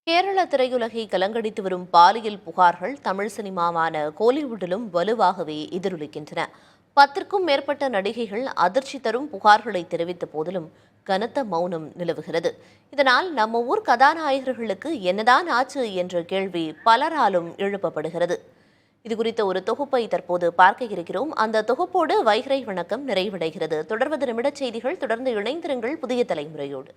கேரள திரையுலகை கலங்கடித்து வரும் பாலியல் புகார்கள் தமிழ் சினிமாவான கோலிவுட்டிலும் வலுவாகவே எதிரொலிக்கின்றன. 10க்கும் மேற்பட்ட நடிகைகள் அதிர்ச்சி தரும் புகார்களை தெரிவித்த போதிலும் கனத்த மௌனம் நிலவுகிறது. இதனால் நம்ம ஊர் கதாநாயகர்களுக்கு என்னதான் ஆச்சு என்ற கேள்வி பலராலும் எழுப்பப்படுகிறது. இதுகுறித்த ஒரு தொகுப்பை தற்போது பார்க்க இருக்கிறோம். அந்த தொகுப்போடு வைகரை வணக்கம் நிறைவடைகிறது. தொடர்வது நிமிடச் செய்திகள். தொடர்ந்து இணைந்திருங்கள் புதிய தலைமுறையோடு.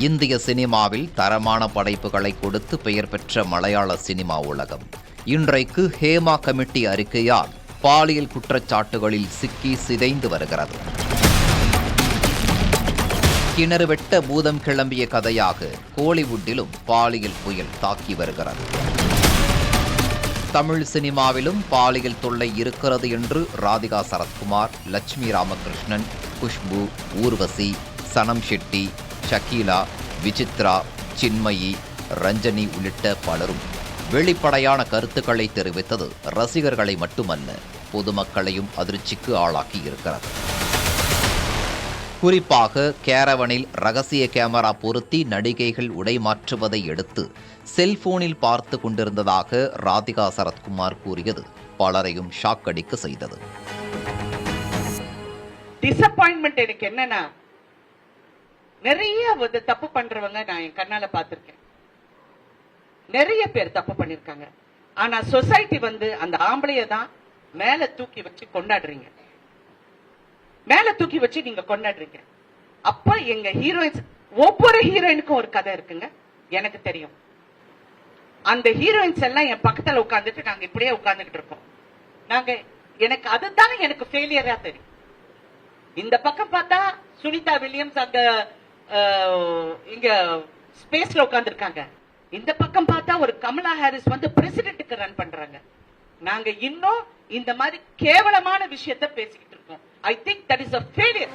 இந்திய சினிமாவில் தரமான படைப்புகளை கொடுத்து பெயர் பெற்ற மலையாள சினிமா உலகம் இன்றைக்கு ஹேமா கமிட்டி அறிக்கையால் பாலியல் குற்றச்சாட்டுகளில் சிக்கி சிதைந்து வருகிறது. கிணறு வெட்ட பூதம் கிளம்பிய கதையாக கோலிவுட்டிலும் பாலியல் புயல் தாக்கி வருகிறது. தமிழ் சினிமாவிலும் பாலியல் தொல்லை இருக்கிறது என்று ராதிகா சரத்குமார், லட்சுமி ராமகிருஷ்ணன், குஷ்பு, ஊர்வசி, சனம் ஷெட்டி, ஷக்கீலா, விசித்ரா, சின்மயி, ரஞ்சனி உள்ளிட்ட பலரும் வெளிப்படையான கருத்துக்களை தெரிவித்தது ரசிகர்களை மட்டுமல்ல பொதுமக்களையும் அதிர்ச்சிக்கு ஆளாக்கி இருக்கிறது. குறிப்பாக கேரவனில் ரகசிய கேமரா பொருத்தி நடிகைகள் உடை மாற்றுவதை எடுத்து செல்போனில் பார்த்து கொண்டிருந்ததாக ராதிகா சரத்குமார் கூறியது பலரையும் ஷாக் அடிக்க செய்தது. டிசப்பாயின்மெண்ட் எனக்கு என்னன்னா, நிறைய தப்பு பண்றவங்க நான் என் கண்ணால பாத்திருக்கேன். நிறைய பேர் தப்பு பண்ணிருக்காங்க. ஆனா சொசைட்டி அந்த ஆம்பளைய தான் மேல தூக்கி வச்சு கொண்டாடுறீங்க. மேல தூக்கி வச்சு நீங்க கொண்டாடுறீங்க. அப்ப எங்க ஹீரோயின்ஸ், ஒவ்வொரு ஹீரோயினுக்கும் ஒரு கதை இருக்குங்க. எனக்கு தெரியும். அந்த ஹீரோயின்ஸ் எல்லாம் என் பக்கத்துல உட்கார்ந்துட்டு நாங்க இப்படியே உட்கார்ந்துட்டு இருக்கோம். எனக்கு அதுதான் எனக்கு ஃபெயிலியரா தெரியும். இந்த பக்கம் பார்த்தா சுனிதா வில்லியம்ஸ் அங்க இங்க ஸ்பேஸ்ல உட்கார்ந்து இருக்காங்க. இந்த பக்கம் பார்த்தா ஒரு கமலா ஹாரிஸ் பிரசிடென்ட்க்கு ரன் பண்றாங்க. நாங்க இன்னும் இந்த மாதிரி கேவலமான விஷயத்தை பேசிக்கிட்டு இருக்கோம். I think that is a failure.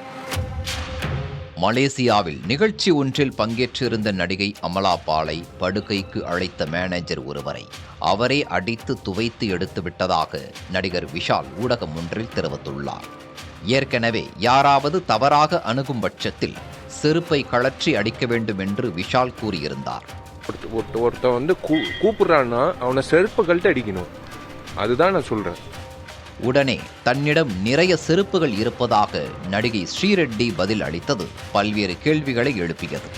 மலேசியாவில் நிகழ்ச்சி ஒன்றில் பங்கேற்றிருந்த நடிகை அமலா பாலை படுக்கைக்கு அழைத்த மேனேஜர் ஒருவரை அவரே அடித்து துவைத்து எடுத்து விட்டதாக நடிகர் விஷால் ஊடகம் ஒன்றில் தெரிவித்துள்ளார். ஏற்கனவே யாராவது தவறாக அணுகும் பட்சத்தில் செருப்பை கழற்றி அடிக்க வேண்டும் என்று விஷால் கூறியிருந்தார். ஒருத்தன் கூப்பிடுறான்னா அவனை செருப்பை கழட்டி அடிக்கணும். அதுதான் நான் சொல்றேன். உடனே தன்னிடம் நிறைய செருப்புகள் இருப்பதாக நடிகை ஸ்ரீரெட்டி பதில் அளித்தது பல்வேறு கேள்விகளை எழுப்பியது.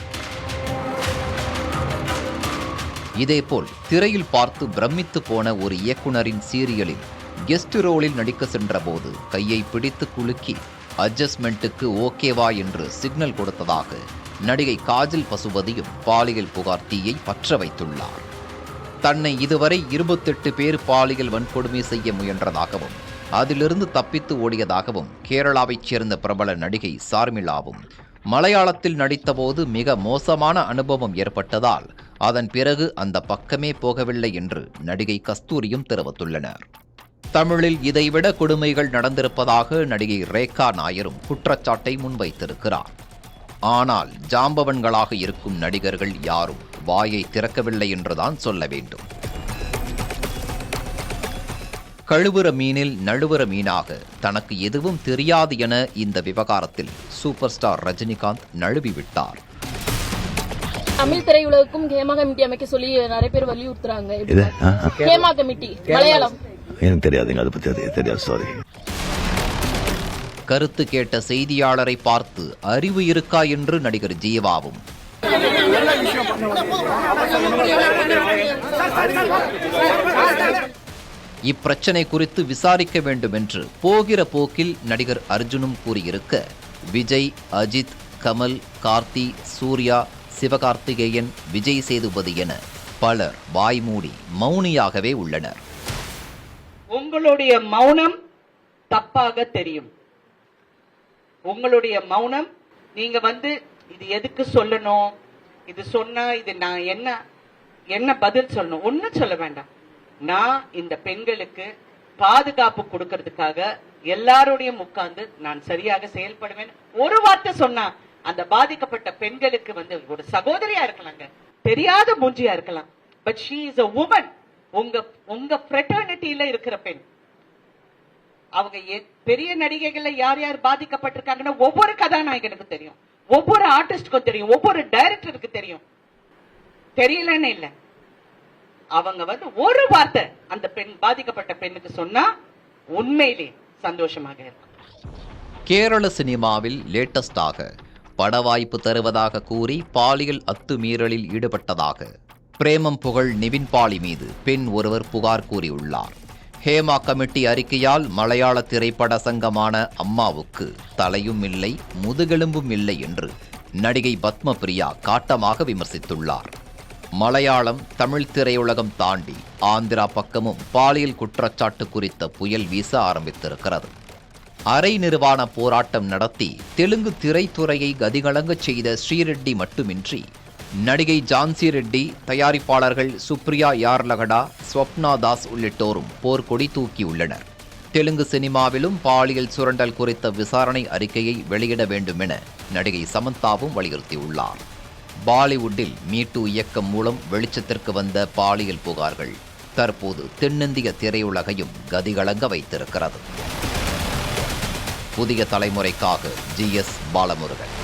இதேபோல் திரையில் பார்த்து பிரமித்து போன ஒரு இயக்குனரின் சீரியலில் கெஸ்ட் ரோலில் நடிக்க சென்றபோது கையை பிடித்து குலுக்கி அட்ஜஸ்ட்மெண்ட்டுக்கு ஓகேவா என்று சிக்னல் கொடுத்ததாக நடிகை காஜல் பசுபதியும் பாலியல் புகார் தீயை பற்ற வைத்துள்ளார். தன்னை இதுவரை 28 பேர் பாலியல் வன்கொடுமை செய்ய முயன்றதாகவும் அதிலிருந்து தப்பித்து ஓடியதாகவும் கேரளாவைச் சேர்ந்த பிரபல நடிகை சார்மிளாவும் மலையாளத்தில் நடித்தபோது மிக மோசமான அனுபவம் ஏற்பட்டதால் அதன் பிறகு அந்த பக்கமே போகவில்லை என்று நடிகை கஸ்தூரியும் தெரிவித்துள்ளனர். தமிழில் இதைவிட கொடுமைகள் நடந்திருப்பதாக நடிகை ரேகா நாயரும் குற்றச்சாட்டை முன்வைத்திருக்கிறார். ஆனால் ஜாம்பவன்களாக இருக்கும் நடிகர்கள் யாரும் வாயை திறக்கவில்லை என்றுதான் சொல்ல வேண்டும். கழுவுற மீனில் நழுவுற மீனாக தனக்கு எதுவும் தெரியாது என இந்த விவகாரத்தில் சூப்பர் ஸ்டார் ரஜினிகாந்த் நழுவிவிட்டார். தமிழ் திரையுலகுக்கும் ஹேமா கமிட்டி அமைக்க சொல்லி நிறைய பேர் வலியுறுத்துறாங்க. ஹேமா கமிட்டி மலையாளம் எனக்கு தெரியாதுங்க, அதை பத்தி தெரியாது, சாரி. கருத்து கேட்ட செய்தியாளரை பார்த்து அறிவு இருக்கா என்று நடிகர் ஜீவாவும் இப்பிரச்சனை குறித்து விசாரிக்க வேண்டும் என்று போகிற போக்கில் நடிகர் அர்ஜுனும் கூறியிருக்க, விஜய், அஜித், கமல், கார்த்தி, சூர்யா, சிவகார்த்திகேயன், விஜய் சேதுபதி என பலர் வாய்மூடி மௌனியாகவே உள்ளனர். உங்களுடைய மௌனம் தப்பாக தெரியும். உங்களுடைய மௌனம், நீங்க இது எதுக்கு சொல்லணும், இது சொன்னா இது நான் என்ன பதில் சொல்லணும், ஒன்னும் சொல்ல வேண்டாம். நான் இந்த பெண்களுக்கு பாதுகாப்பு கொடுக்கறதுக்காக எல்லாரோடையும் உட்கார்ந்து நான் சரியாக செயல்படுவேன். ஒரு வார்த்தை சொன்னா அந்த பாதிக்கப்பட்ட பெண்களுக்கு ஒரு சகோதரியா இருக்கலாங்க, தெரியாத மூஞ்சியா இருக்கலாம், but she is a woman. உங்க ஃப்ரெட்டர்னிட்டியில இருக்கிற பெண். அவங்க பெரிய நடிகைகள்ல யார் யார் பாதிக்கப்பட்டிருக்காங்கன்னா ஒவ்வொரு கதாநாயகனுக்கு தெரியும், ஒவ்வொரு ஆர்டிஸ்டுக்கும் தெரியும், ஒவ்வொரு டைரக்டருக்கு தெரியும். தெரியலன்னு இல்ல, அவங்க வந்து ஒரு வார்த்தை அந்த பெண் பாதிக்கப்பட்ட பெண்ணுக்கு சொன்னா உண்மையிலே சந்தோஷமாக இருக்கும். கேரள சினிமாவில் லேட்டஸ்டாக பட வாய்ப்பு தருவதாக கூறி பாலியல் அத்துமீறலில் ஈடுபட்டதாக பிரேமம் புகழ் நிவின் பாலி மீது பெண் ஒருவர் புகார் கூறியுள்ளார். ஹேமா கமிட்டி அறிக்கையால் மலையாள திரைப்பட சங்கமான அம்மாவுக்கு தலையும் இல்லை முதுகெலும்பும் இல்லை என்று நடிகை பத்மபிரியா காட்டமாக விமர்சித்துள்ளார். மலையாளம் தமிழ் திரையுலகம் தாண்டி ஆந்திரா பக்கமும் பாலியல் குற்றச்சாட்டு குறித்த புயல் வீச ஆரம்பித்திருக்கிறது. அரை நிர்வாண போராட்டம் நடத்தி தெலுங்கு திரைத்துறையை கதிகலங்கச் செய்த ஸ்ரீரெட்டி மட்டுமின்றி நடிகை ஜான்சி ரெட்டி, தயாரிப்பாளர்கள் சுப்ரியா யார்லகடா, ஸ்வப்னா தாஸ் உள்ளிட்டோரும் போர்க்கொடி தூக்கியுள்ளனர். தெலுங்கு சினிமாவிலும் பாலியல் சுரண்டல் குறித்த விசாரணை அறிக்கையை வெளியிட வேண்டும் என நடிகை சமந்தாவும் வலியுறுத்தியுள்ளார். பாலிவுட்டில் மீட்டு இயக்கம் மூலம் வெளிச்சத்திற்கு வந்த பாலியல் புகார்கள் தற்போது தென்னிந்திய திரையுலகையும் கதிகலங்க வைத்திருக்கிறது. புதிய தலைமுறைக்காக GS பாலமுருகன்.